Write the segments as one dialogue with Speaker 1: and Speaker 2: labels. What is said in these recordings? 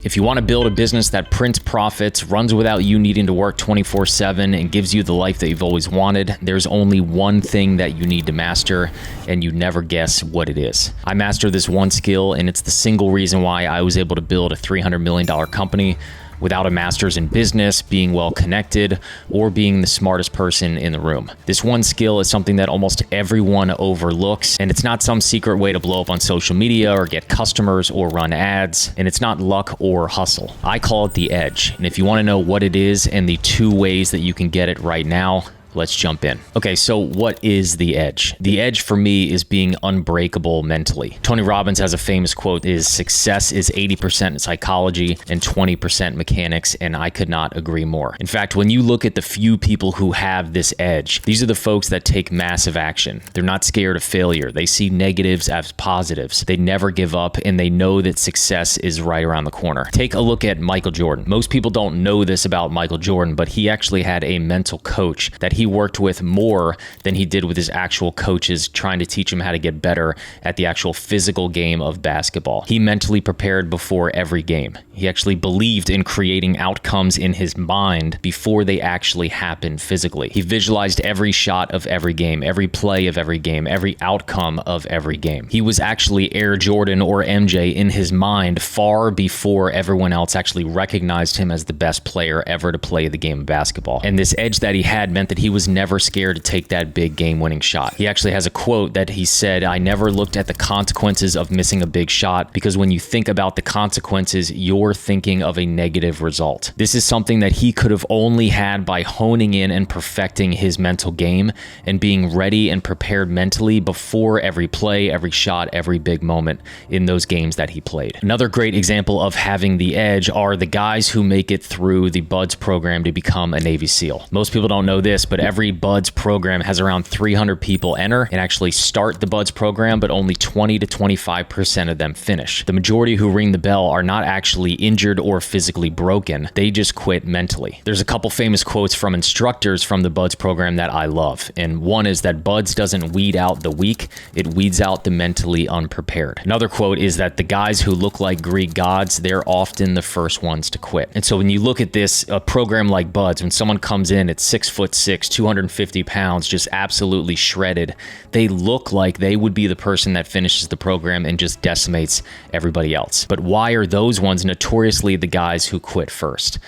Speaker 1: If you want to build a business that prints profits, runs without you needing to work 24/7, and gives you the life that you've always wanted, there's only one thing that you need to master, and you never guess what it is. I mastered this one skill, and it's the single reason why I was able to build a $300 million company without a master's in business, being well connected, or being the smartest person in the room. This one skill is something that almost everyone overlooks, and it's not some secret way to blow up on social media or get customers or run ads, and it's not luck or hustle. I call it the edge, and if you want to know what it is and the 2 ways that you can get it right now, let's jump in. Okay, so what is the edge? The edge for me is being unbreakable mentally. Tony Robbins has a famous quote is success is 80% psychology and 20% mechanics, and I could not agree more. In fact, when you look at the few people who have this edge, these are the folks that take massive action. They're not scared of failure. They see negatives as positives. They never give up, and they know that success is right around the corner. Take a look at Michael Jordan. Most people don't know this about Michael Jordan, but he actually had a mental coach that he worked with more than he did with his actual coaches, trying to teach him how to get better at the actual physical game of basketball. He mentally prepared before every game. He actually believed in creating outcomes in his mind before they actually happened physically. He visualized every shot of every game, every play of every game, every outcome of every game. He was actually Air Jordan or MJ in his mind far before everyone else actually recognized him as the best player ever to play the game of basketball. And this edge that he had meant that he was never scared to take that big game-winning shot. He actually has a quote that he said, "I never looked at the consequences of missing a big shot, because when you think about the consequences, you're thinking of a negative result." This is something that he could have only had by honing in and perfecting his mental game and being ready and prepared mentally before every play, every shot, every big moment in those games that he played. Another great example of having the edge are the guys who make it through the BUDS program to become a Navy SEAL. Most people don't know this, but every BUDS program has around 300 people enter and actually start the BUDS program, but only 20 to 25% of them finish. The majority who ring the bell are not actually injured or physically broken. They just quit mentally. There's a couple famous quotes from instructors from the BUDS program that I love, and one is that BUDS doesn't weed out the weak, it weeds out the mentally unprepared. Another quote is that the guys who look like Greek gods, they're often the first ones to quit. And so when you look at this, a program like BUDS, when someone comes in at 6'6", 250 pounds, just absolutely shredded, they look like they would be the person that finishes the program and just decimates everybody else. But why are those ones notoriously the guys who quit first?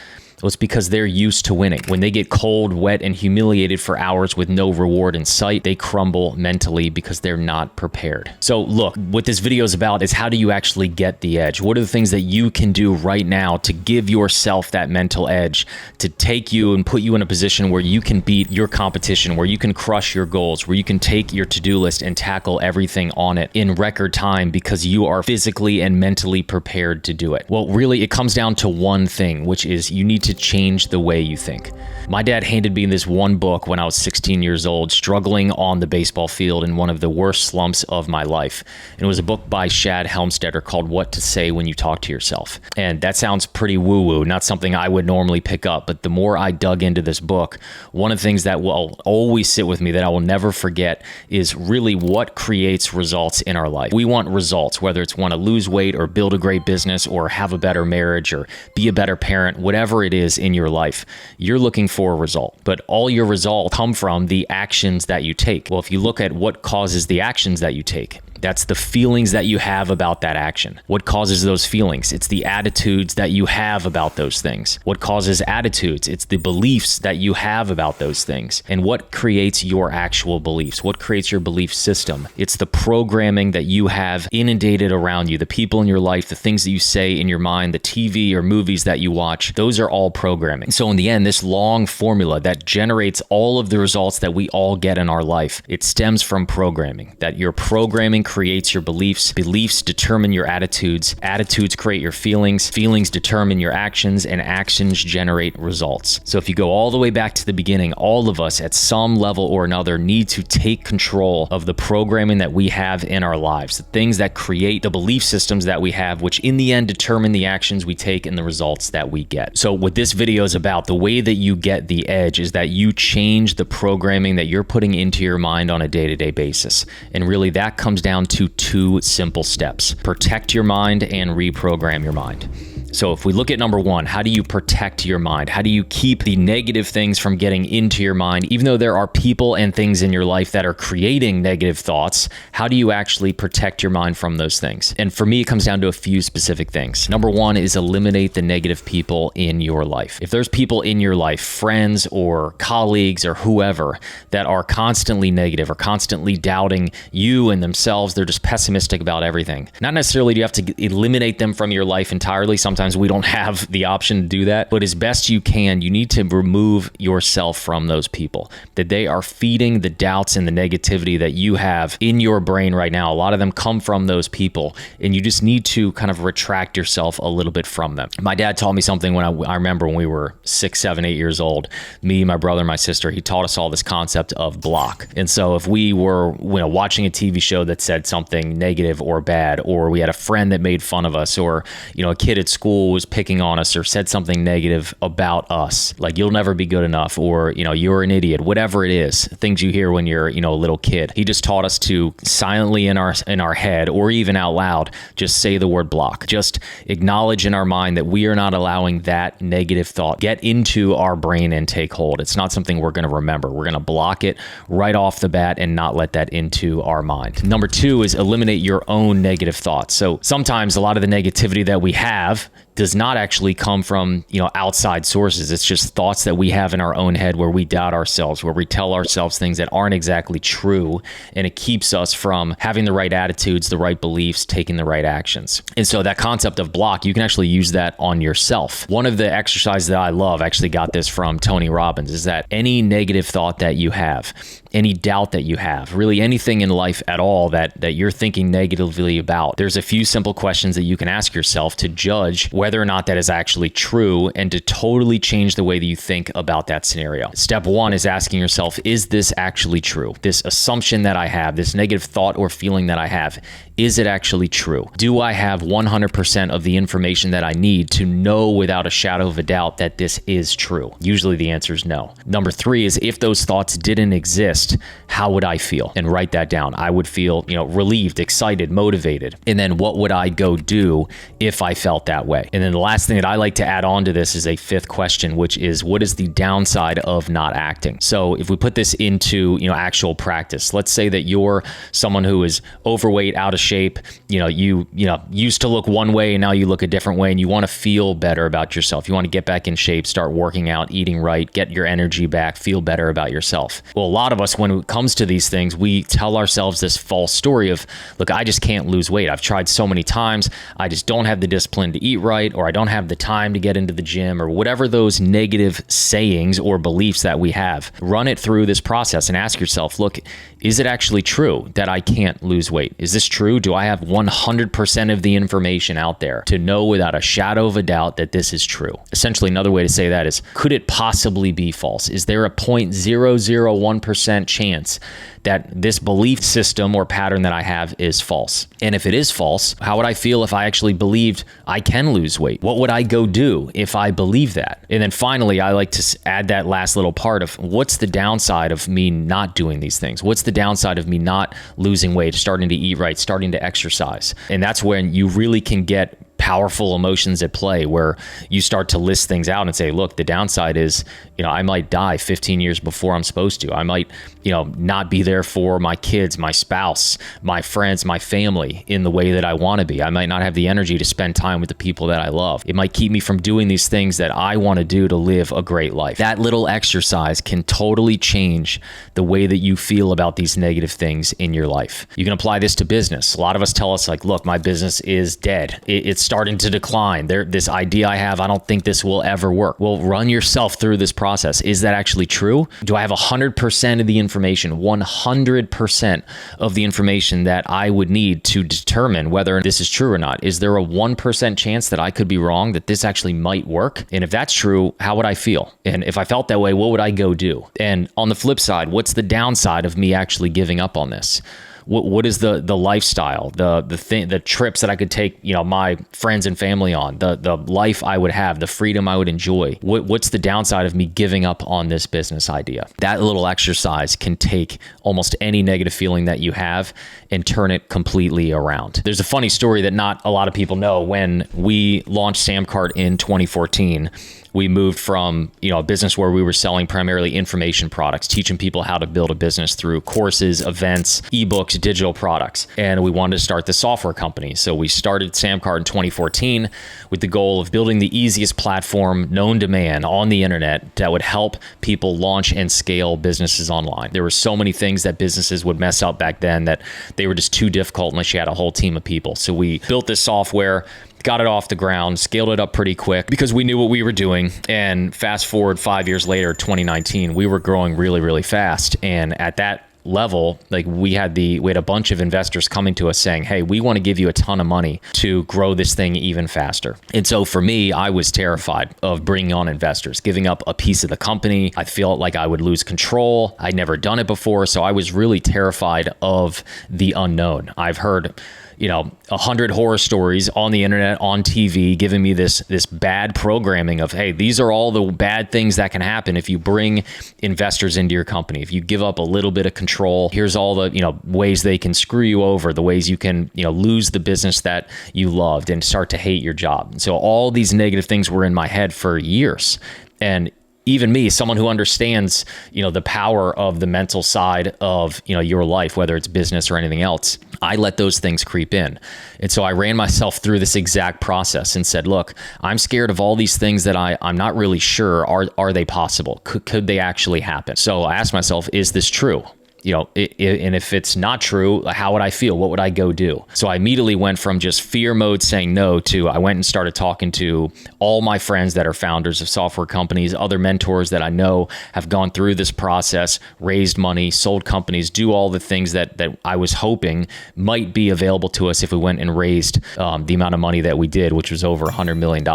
Speaker 1: Well, it's because they're used to winning. When they get cold, wet, and humiliated for hours with no reward in sight, they crumble mentally because they're not prepared. So look, what this video is about is how do you actually get the edge? What are the things that you can do right now to give yourself that mental edge, to take you and put you in a position where you can beat your competition, where you can crush your goals, where you can take your to-do list and tackle everything on it in record time because you are physically and mentally prepared to do it? Well, really, it comes down to one thing, which is you need to change the way you think. My dad handed me this one book when I was 16 years old, struggling on the baseball field in one of the worst slumps of my life. And it was a book by Shad Helmstetter called What to Say When You Talk to Yourself. And that sounds pretty woo-woo, not something I would normally pick up, but the more I dug into this book, one of the things that will always sit with me that I will never forget is really what creates results in our life. We want results, whether it's want to lose weight or build a great business or have a better marriage or be a better parent, whatever it is in your life, you're looking for a result, but all your results come from the actions that you take. Well, if you look at what causes the actions that you take, that's the feelings that you have about that action. What causes those feelings? It's the attitudes that you have about those things. What causes attitudes? It's the beliefs that you have about those things. And what creates your actual beliefs? What creates your belief system? It's the programming that you have inundated around you, the people in your life, the things that you say in your mind, the TV or movies that you watch. Those are all programming. So in the end, this long formula that generates all of the results that we all get in our life, it stems from programming. That your programming creates your beliefs. Beliefs determine your attitudes. Attitudes create your feelings. Feelings determine your actions, and actions generate results. So if you go all the way back to the beginning, all of us at some level or another need to take control of the programming that we have in our lives, the things that create the belief systems that we have, which in the end determine the actions we take and the results that we get. So what this video is about, the way that you get the edge is that you change the programming that you're putting into your mind on a day-to-day basis. And really that comes down to 2 simple steps: protect your mind and reprogram your mind. So if we look at number one, how do you protect your mind? How do you keep the negative things from getting into your mind? Even though there are people and things in your life that are creating negative thoughts, how do you actually protect your mind from those things? And for me, it comes down to a few specific things. Number one is eliminate the negative people in your life. If there's people in your life, friends or colleagues or whoever, that are constantly negative or constantly doubting you and themselves, they're just pessimistic about everything. Not necessarily do you have to eliminate them from your life entirely. Sometimes we don't have the option to do that, but as best you can, you need to remove yourself from those people, that they are feeding the doubts and the negativity that you have in your brain right now. A lot of them come from those people, and you just need to kind of retract yourself a little bit from them. My dad taught me something when I remember when we were 6, 7, 8 years old. Me, my brother, my sister, he taught us all this concept of block. And so if we were watching a TV show that said something negative or bad, or we had a friend that made fun of us, or a kid at school was picking on us or said something negative about us, like you'll never be good enough, or you're an idiot, whatever it is, things you hear when you're a little kid. He just taught us to silently in our head or even out loud just say the word block. Just acknowledge in our mind that we are not allowing that negative thought get into our brain and take hold. It's not something we're going to remember. We're going to block it right off the bat and not let that into our mind. Number two is eliminate your own negative thoughts. So sometimes a lot of the negativity that we have does not actually come from, outside sources. It's just thoughts that we have in our own head where we doubt ourselves, where we tell ourselves things that aren't exactly true, and it keeps us from having the right attitudes, the right beliefs, taking the right actions. And so that concept of block, you can actually use that on yourself. One of the exercises that I love, I actually got this from Tony Robbins, is that any negative thought that you have, any doubt that you have, really anything in life at all that you're thinking negatively about, there's a few simple questions that you can ask yourself to judge whether or not that is actually true and to totally change the way that you think about that scenario. Step one is asking yourself, is this actually true? This assumption that I have, this negative thought or feeling that I have, is it actually true? Do I have 100% of the information that I need to know without a shadow of a doubt that this is true? Usually the answer is no. Number three is, if those thoughts didn't exist, how would I feel? And write that down. I would feel, relieved, excited, motivated. And then what would I go do if I felt that way? And then the last thing that I like to add on to this is a fifth question, which is, what is the downside of not acting? So if we put this into, actual practice, let's say that you're someone who is overweight, out of shape, you used to look one way and now you look a different way, and you want to feel better about yourself. You want to get back in shape, start working out, eating right, get your energy back, feel better about yourself. Well, a lot of us, when it comes to these things, we tell ourselves this false story of, look, I just can't lose weight. I've tried so many times. I just don't have the discipline to eat right, or I don't have the time to get into the gym, or whatever those negative sayings or beliefs that we have. Run it through this process and ask yourself, look, is it actually true that I can't lose weight? Is this true? Do I have 100% of the information out there to know without a shadow of a doubt that this is true? Essentially, another way to say that is, could it possibly be false? Is there a 0.001% chance that this belief system or pattern that I have is false? And if it is false, how would I feel if I actually believed I can lose weight? What would I go do if I believe that? And then finally, I like to add that last little part of, what's the downside of me not doing these things? What's the downside of me not losing weight, starting to eat right, starting to exercise? And that's when you really can get powerful emotions at play, where you start to list things out and say, look, the downside is, I might die 15 years before I'm supposed to. I might, not be there for my kids, my spouse, my friends, my family in the way that I want to be. I might not have the energy to spend time with the people that I love. It might keep me from doing these things that I want to do to live a great life. That little exercise can totally change the way that you feel about these negative things in your life. You can apply this to business. A lot of us tell us, like, look, my business is dead. It's starting to decline. This idea I have, I don't think this will ever work. Well, run yourself through this process. Is that actually true? Do I have 100% of the information, 100% of the information that I would need to determine whether this is true or not? Is there a 1% chance that I could be wrong, that this actually might work? And if that's true, how would I feel? And if I felt that way, what would I go do? And on the flip side, what's the downside of me actually giving up on this? What is the lifestyle, the trips that I could take, my friends and family on, the life I would have, the freedom I would enjoy? What's the downside of me giving up on this business idea? That little exercise can take almost any negative feeling that you have and turn it completely around. There's a funny story that not a lot of people know. When we launched SamCart in 2014, we moved from, a business where we were selling primarily information products, teaching people how to build a business through courses, events, ebooks, digital products. And we wanted to start the software company. So we started SamCart in 2014 with the goal of building the easiest platform known to man on the internet that would help people launch and scale businesses online. There were so many things that businesses would mess up back then that they were just too difficult unless you had a whole team of people. So we built this software, got it off the ground, scaled it up pretty quick because we knew what we were doing. And fast forward 5 years later, 2019, we were growing really, really fast. And at that level, like we had a bunch of investors coming to us saying, hey, we want to give you a ton of money to grow this thing even faster. And so for me, I was terrified of bringing on investors, giving up a piece of the company. I felt like I would lose control. I'd never done it before. So I was really terrified of the unknown. I've heard 100 horror stories on the internet, on TV, giving me this bad programming of, hey, these are all the bad things that can happen if you bring investors into your company. If you give up a little bit of control, here's all the, ways they can screw you over, the ways you can, lose the business that you loved and start to hate your job. So all these negative things were in my head for years. And even me, someone who understands, the power of the mental side of, your life, whether it's business or anything else, I let those things creep in. And so I ran myself through this exact process and said, look, I'm scared of all these things that I'm not really sure. Are they possible? Could they actually happen? So I asked myself, is this true? And if it's not true, how would I feel? What would I go do? So I immediately went from just fear mode saying no to I went and started talking to all my friends that are founders of software companies, other mentors that I know have gone through this process, raised money, sold companies, do all the things that I was hoping might be available to us if we went and raised the amount of money that we did, which was over $100 million.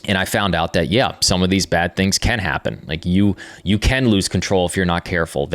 Speaker 1: And I found out that, yeah, some of these bad things can happen. Like you can lose control if you're not careful.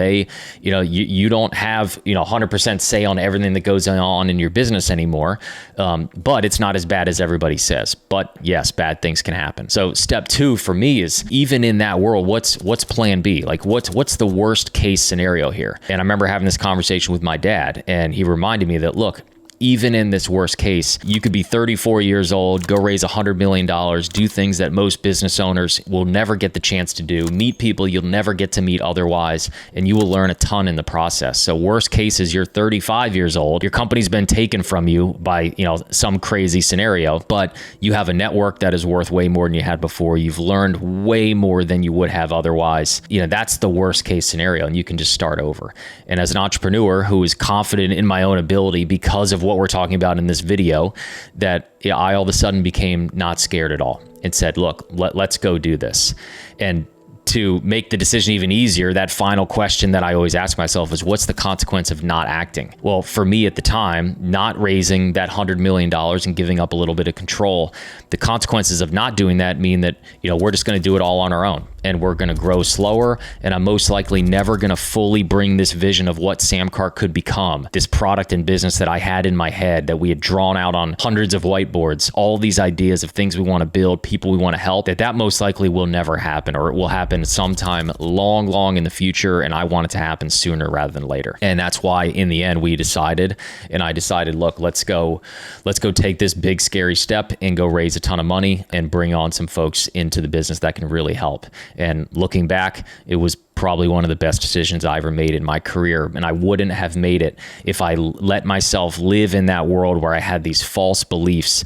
Speaker 1: You don't have 100% say on everything that goes on in your business anymore, but it's not as bad as everybody says. But yes, bad things can happen. So step 2 for me is, even in that world, what's plan B? Like what's the worst case scenario here? And I remember having this conversation with my dad, and he reminded me that, look, even in this worst case, you could be 34 years old, go raise $100 million, do things that most business owners will never get the chance to do, meet people you'll never get to meet otherwise, and you will learn a ton in the process. So worst case is you're 35 years old, your company's been taken from you by, some crazy scenario, but you have a network that is worth way more than you had before. You've learned way more than you would have otherwise. That's the worst case scenario, and you can just start over. And as an entrepreneur who is confident in my own ability because of what we're talking about in this video, that I all of a sudden became not scared at all and said, look, let's go do this. And to make the decision even easier, that final question that I always ask myself is, what's the consequence of not acting? Well, for me at the time, not raising that $100 million and giving up a little bit of control, the consequences of not doing that mean that, we're just going to do it all on our own. And we're going to grow slower. And I'm most likely never going to fully bring this vision of what SamCart could become, this product and business that I had in my head, that we had drawn out on hundreds of whiteboards, all these ideas of things we want to build, people we want to help, that most likely will never happen, or it will happen sometime long, long in the future. And I want it to happen sooner rather than later. And that's why in the end, I decided, look, let's go take this big, scary step and go raise a ton of money and bring on some folks into the business that can really help. And looking back, it was probably one of the best decisions I ever made in my career. And I wouldn't have made it if I let myself live in that world where I had these false beliefs,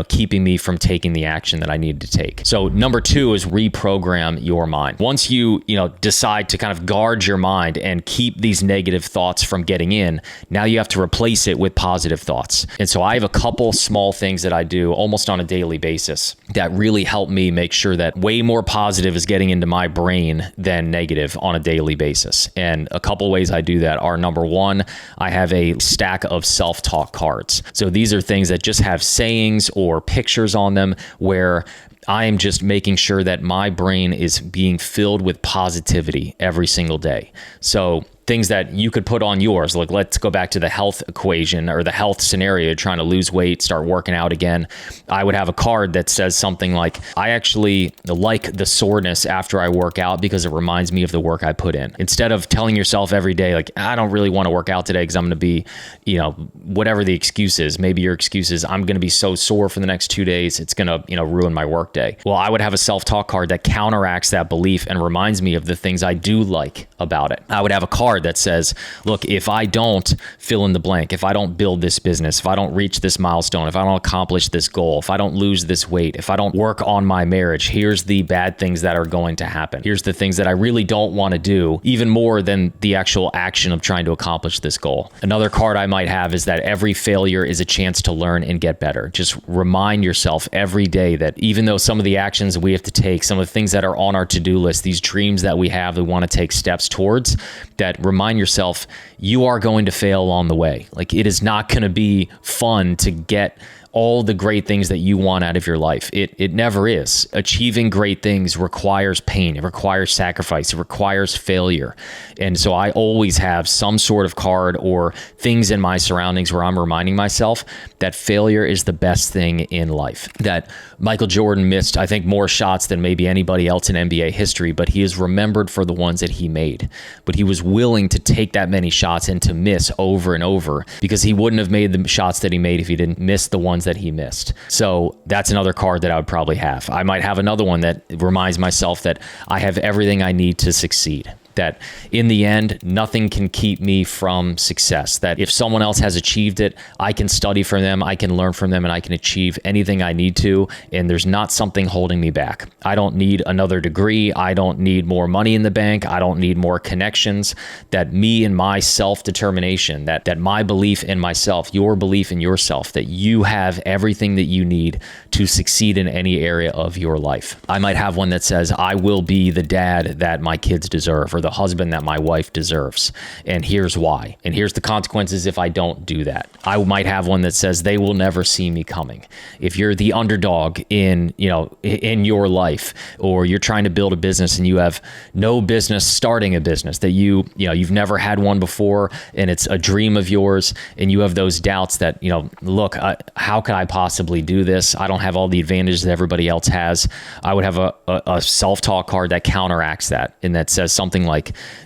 Speaker 1: keeping me from taking the action that I needed to take. So number 2 is reprogram your mind. Once you, decide to kind of guard your mind and keep these negative thoughts from getting in, now you have to replace it with positive thoughts. And so I have a couple small things that I do almost on a daily basis that really help me make sure that way more positive is getting into my brain than negative on a daily basis. And a couple ways I do that are, number 1, I have a stack of self-talk cards. So these are things that just have sayings or pictures on them where I am just making sure that my brain is being filled with positivity every single day. So things that you could put on yours. Like, let's go back to the health equation or the health scenario, trying to lose weight, start working out again. I would have a card that says something like, I actually like the soreness after I work out because it reminds me of the work I put in. Instead of telling yourself every day, like, I don't really want to work out today because I'm going to be, whatever the excuse is. Maybe your excuse is, I'm going to be so sore for the next 2 days, it's going to, ruin my work day. Well, I would have a self-talk card that counteracts that belief and reminds me of the things I do like about it. I would have a card that says, look, if I don't fill in the blank, if I don't build this business, if I don't reach this milestone, if I don't accomplish this goal, if I don't lose this weight, if I don't work on my marriage, here's the bad things that are going to happen. Here's the things that I really don't want to do, even more than the actual action of trying to accomplish this goal. Another card I might have is that every failure is a chance to learn and get better. Just remind yourself every day that even though some of the actions we have to take, some of the things that are on our to-do list, these dreams that we have that we want to take steps towards, that remind yourself you are going to fail along the way. Like, it is not going to be fun to get all the great things that you want out of your life. It never is. Achieving great things requires pain. It requires sacrifice. It requires failure. And so I always have some sort of card or things in my surroundings where I'm reminding myself that failure is the best thing in life. That Michael Jordan missed, I think, more shots than maybe anybody else in NBA history, but he is remembered for the ones that he made. But he was willing to take that many shots and to miss over and over, because he wouldn't have made the shots that he made if he didn't miss the ones that he missed. So that's another card that I would probably have. I might have another one that reminds myself that I have everything I need to succeed. That in the end, nothing can keep me from success. That if someone else has achieved it, I can study from them, I can learn from them, and I can achieve anything I need to, and there's not something holding me back. I don't need another degree. I don't need more money in the bank. I don't need more connections. That me and my self-determination, that my belief in myself, your belief in yourself, that you have everything that you need to succeed in any area of your life. I might have one that says, I will be the dad that my kids deserve, or the husband that my wife deserves. And here's why. And here's the consequences if I don't do that. I might have one that says, they will never see me coming. If you're the underdog in your life, or you're trying to build a business and you have no business starting a business, that you've never had one before and it's a dream of yours, and you have those doubts that, look, how could I possibly do this? I don't have all the advantages that everybody else has. I would have a self-talk card that counteracts that, and that says something like,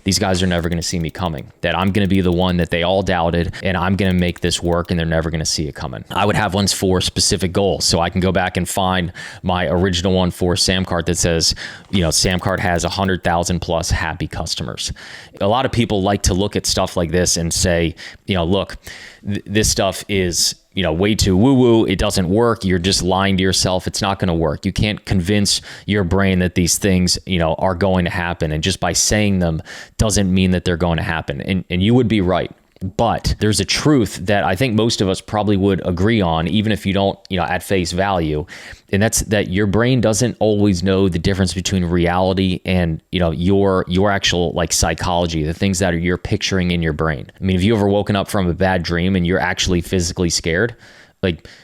Speaker 1: these guys are never going to see me coming, that I'm going to be the one that they all doubted, and I'm going to make this work, and they're never going to see it coming. I would have ones for specific goals. So I can go back and find my original one for SamCart that says, SamCart has 100,000 plus happy customers. A lot of people like to look at stuff like this and say, look, this stuff is way too woo-woo. It doesn't work. You're just lying to yourself. It's not going to work. You can't convince your brain that these things, are going to happen. And just by saying them doesn't mean that they're going to happen. And you would be right. But there's a truth that I think most of us probably would agree on, even if you don't, at face value. And that's that your brain doesn't always know the difference between reality and, your actual psychology, the things that you're picturing in your brain. I mean, have you ever woken up from a bad dream and you're actually physically scared?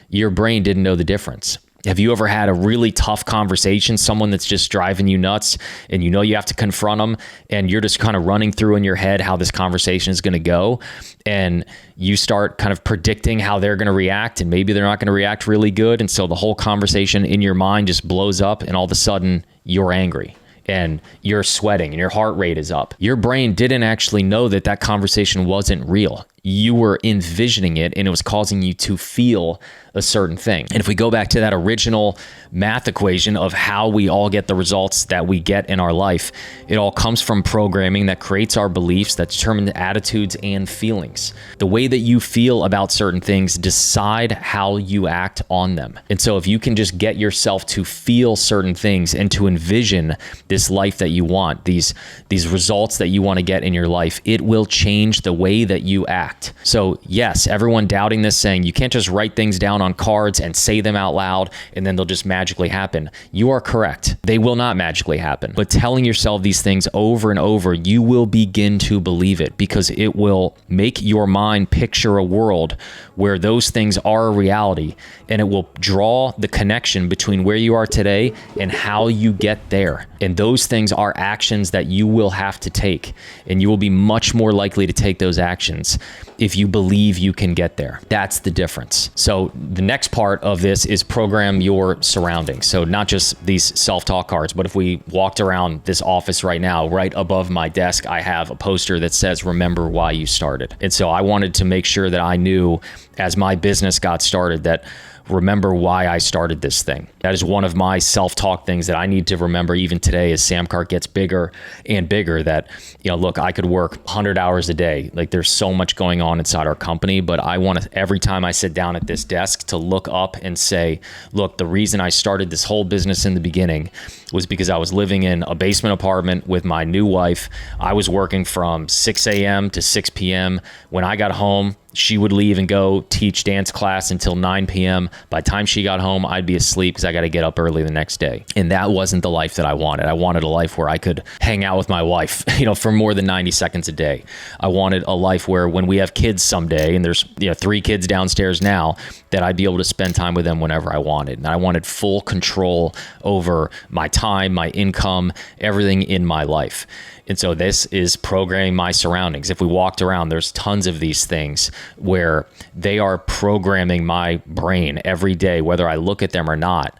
Speaker 1: Your brain didn't know the difference. Have you ever had a really tough conversation, someone that's just driving you nuts, and you have to confront them, and you're just kind of running through in your head how this conversation is going to go, and you start kind of predicting how they're going to react, and maybe they're not going to react really good, and so the whole conversation in your mind just blows up, and all of a sudden you're angry and you're sweating and your heart rate is up. Your brain didn't actually know that conversation wasn't real. You were envisioning it, and it was causing you to feel a certain thing. And if we go back to that original math equation of how we all get the results that we get in our life, it all comes from programming that creates our beliefs, that determine the attitudes and feelings. The way that you feel about certain things decide how you act on them. And so if you can just get yourself to feel certain things and to envision this life that you want, these results that you want to get in your life, it will change the way that you act. fact. So yes, everyone doubting this, saying you can't just write things down on cards and say them out loud and then they'll just magically happen. You are correct. They will not magically happen. But telling yourself these things over and over, you will begin to believe it, because it will make your mind picture a world where those things are a reality, and it will draw the connection between where you are today and how you get there. And those things are actions that you will have to take, and you will be much more likely to take those actions if you believe you can get there. That's the difference. So the next part of this is program your surroundings. So not just these self-talk cards, but if we walked around this office right now, right above my desk, I have a poster that says, remember why you started. And so I wanted to make sure that I knew as my business got started that remember why I started this thing. That is one of my self-talk things that I need to remember even today as SamCart gets bigger and bigger, that, look, I could work 100 hours a day. Like, there's so much going on inside our company, but I want to, every time I sit down at this desk, to look up and say, look, the reason I started this whole business in the beginning was because I was living in a basement apartment with my new wife. I was working from 6 a.m. to 6 p.m. When I got home, she would leave and go teach dance class until 9 p.m. By the time she got home, I'd be asleep because I got to get up early the next day. And that wasn't the life that I wanted. I wanted a life where I could hang out with my wife, for more than 90 seconds a day. I wanted a life where when we have kids someday, and there's 3 kids downstairs now, that I'd be able to spend time with them whenever I wanted. And I wanted full control over my time, my income, everything in my life. And so this is programming my surroundings. If we walked around, there's tons of these things where they are programming my brain every day, whether I look at them or not.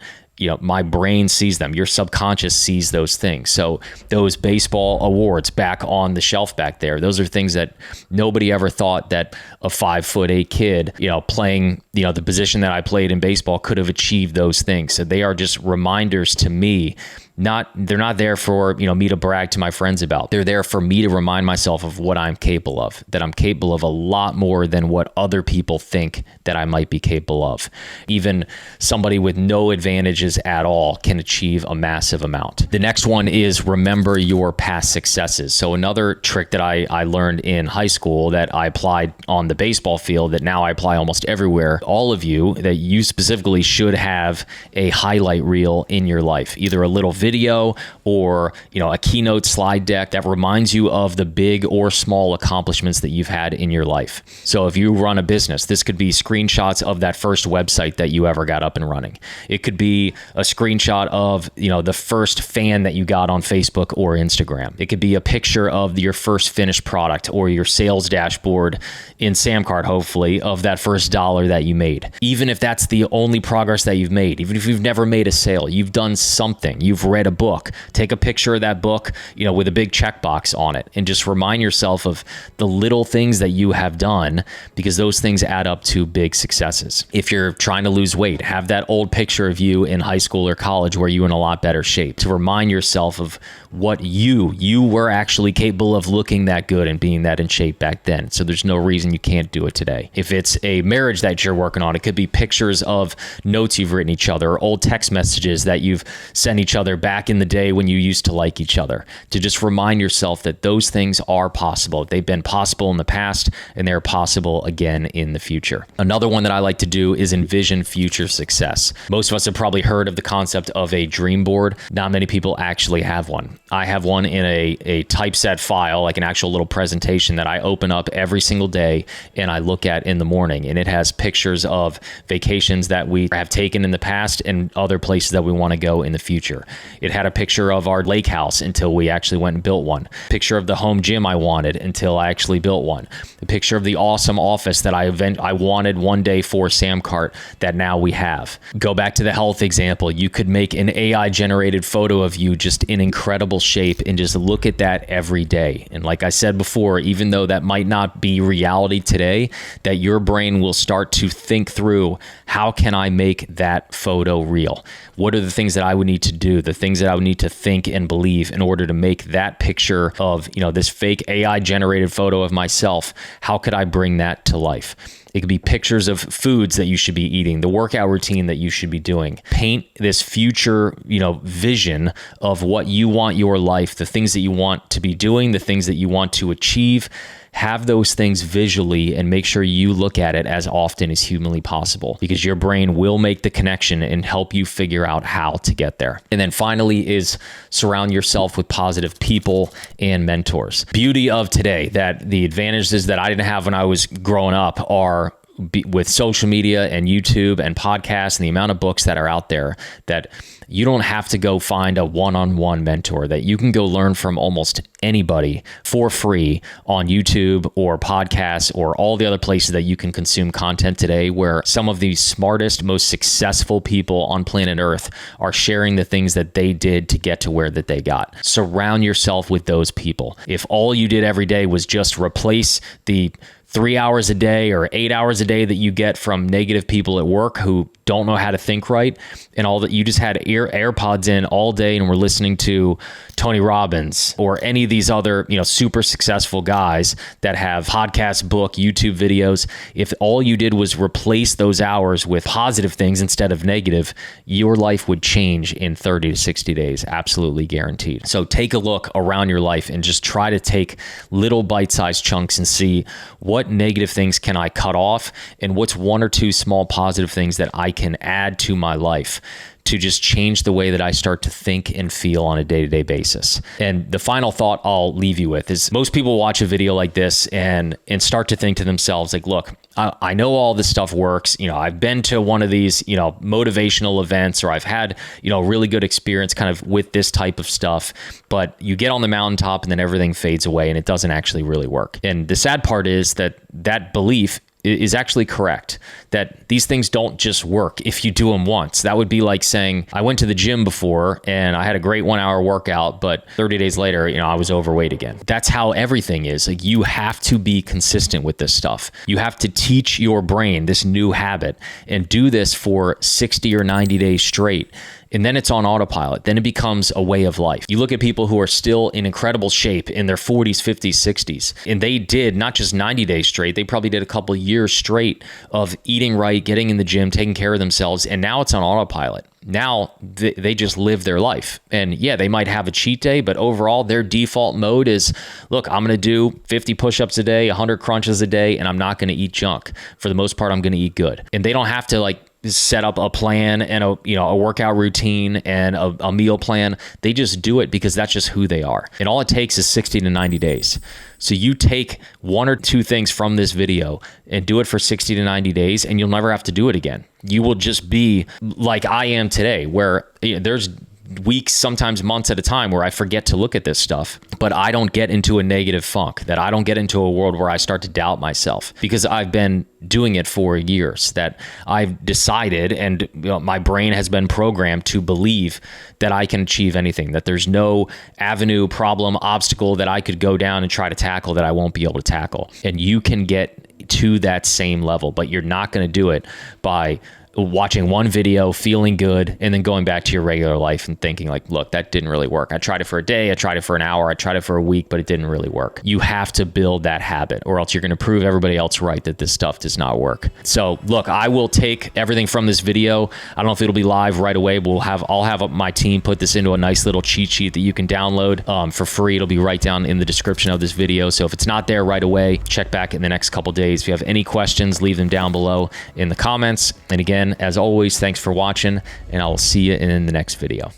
Speaker 1: My brain sees them. Your subconscious sees those things. So those baseball awards back on the shelf back there, those are things that nobody ever thought that a 5'8" kid, playing, the position that I played in baseball could have achieved those things. So they are just reminders to me. They're not there for, me to brag to my friends about. They're there for me to remind myself of what I'm capable of, that I'm capable of a lot more than what other people think that I might be capable of. Even somebody with no advantages at all can achieve a massive amount. The next one is remember your past successes. So another trick that I learned in high school that I applied on the baseball field, that now I apply almost everywhere. All of you, that you specifically should have a highlight reel in your life, either a little video or a keynote slide deck that reminds you of the big or small accomplishments that you've had in your life. So if you run a business, this could be screenshots of that first website that you ever got up and running. It could be a screenshot of the first fan that you got on Facebook or Instagram. It could be a picture of your first finished product or your sales dashboard in SamCart, hopefully, of that first $1 that you made. Even if that's the only progress that you've made, even if you've never made a sale, you've done something. You've read a book. Take a picture of that book, with a big checkbox on it, and just remind yourself of the little things that you have done, because those things add up to big successes. If you're trying to lose weight, have that old picture of you in high school or college where you were in a lot better shape, to remind yourself of what you were actually capable of looking that good and being that in shape back then. So there's no reason you can't do it today. If it's a marriage that you're working on, it could be pictures of notes you've written each other, or old text messages that you've sent each other back in the day when you used to like each other, to just remind yourself that those things are possible. They've been possible in the past, and they're possible again in the future. Another one that I like to do is envision future success. Most of us have probably heard of the concept of a dream board. Not many people actually have one. I have one in a typeset file, like an actual little presentation that I open up every single day and I look at in the morning. And it has pictures of vacations that we have taken in the past and other places that we want to go in the future. It had a picture of our lake house until we actually went and built one. Picture of the home gym I wanted until I actually built one. The picture of the awesome office that I wanted one day for SamCart that now we have. Go back to the health example. You could make an AI generated photo of you just in incredible shape and just look at that every day. And like I said before, even though that might not be reality today, that your brain will start to think through, how can I make that photo real? What are the things that I would need to do, the things that I would need to think and believe in order to make that picture of, this fake AI generated photo of myself? How could I bring that to life? It could be pictures of foods that you should be eating, the workout routine that you should be doing. Paint this future, vision of what you want your life, the things that you want to be doing, the things that you want to achieve. have those things visually and make sure you look at it as often as humanly possible, because your brain will make the connection and help you figure out how to get there. And then finally is surround yourself with positive people and mentors. Beauty of today, that the advantages that I didn't have when I was growing up are with social media and YouTube and podcasts and the amount of books that are out there, that you don't have to go find a one-on-one mentor, that you can go learn from almost anybody for free on YouTube or podcasts or all the other places that you can consume content today, where some of the smartest, most successful people on planet Earth are sharing the things that they did to get to where that they got. Surround yourself with those people. If all you did every day was just replace the 3 hours a day or 8 hours a day that you get from negative people at work who don't know how to think right, and all that, you just had AirPods in all day and were listening to Tony Robbins or any of these other, super successful guys that have podcasts, book, YouTube videos. If all you did was replace those hours with positive things instead of negative, your life would change in 30 to 60 days, absolutely guaranteed. So take a look around your life and just try to take little bite-sized chunks and see what negative things can I cut off and what's one or two small positive things that I can add to my life to just change the way that I start to think and feel on a day-to-day basis. And the final thought I'll leave you with is, most people watch a video like this and start to think to themselves, like, look, I know all this stuff works. I've been to one of these, motivational events, or I've had, really good experience kind of with this type of stuff, but you get on the mountaintop and then everything fades away and it doesn't actually really work. And the sad part is that belief is actually correct, that these things don't just work if you do them once. That would be like saying, I went to the gym before and I had a great 1 hour workout, but 30 days later, I was overweight again. That's how everything is. Like, you have to be consistent with this stuff. You have to teach your brain this new habit and do this for 60 or 90 days straight. And then it's on autopilot. Then it becomes a way of life. You look at people who are still in incredible shape in their 40s, 50s, 60s, and they did not just 90 days straight, they probably did a couple of years straight of eating right, getting in the gym, taking care of themselves, and now it's on autopilot. Now they just live their life. And yeah, they might have a cheat day, but overall their default mode is, look, I'm going to do 50 push-ups a day, 100 crunches a day, and I'm not going to eat junk. For the most part, I'm going to eat good. And they don't have to set up a plan and a workout routine and a meal plan. They just do it because that's just who they are. And all it takes is 60 to 90 days. So you take one or two things from this video and do it for 60 to 90 days, and you'll never have to do it again. You will just be like I am today, where there's weeks, sometimes months at a time, where I forget to look at this stuff, but I don't get into a negative funk, that I don't get into a world where I start to doubt myself, because I've been doing it for years, that I've decided, and my brain has been programmed to believe that I can achieve anything, that there's no avenue, problem, obstacle that I could go down and try to tackle that I won't be able to tackle. And you can get to that same level, but you're not going to do it by watching one video, feeling good, and then going back to your regular life and thinking like, look, that didn't really work. I tried it for a day, I tried it for an hour, I tried it for a week, but it didn't really work. You have to build that habit, or else you're going to prove everybody else right that this stuff does not work. So look, I will take everything from this video. I don't know if it'll be live right away, but I'll have my team put this into a nice little cheat sheet that you can download for free. It'll be right down in the description of this video. So if it's not there right away, check back in the next couple days. If you have any questions, leave them down below in the comments. And again, as always, thanks for watching, and I will see you in the next video.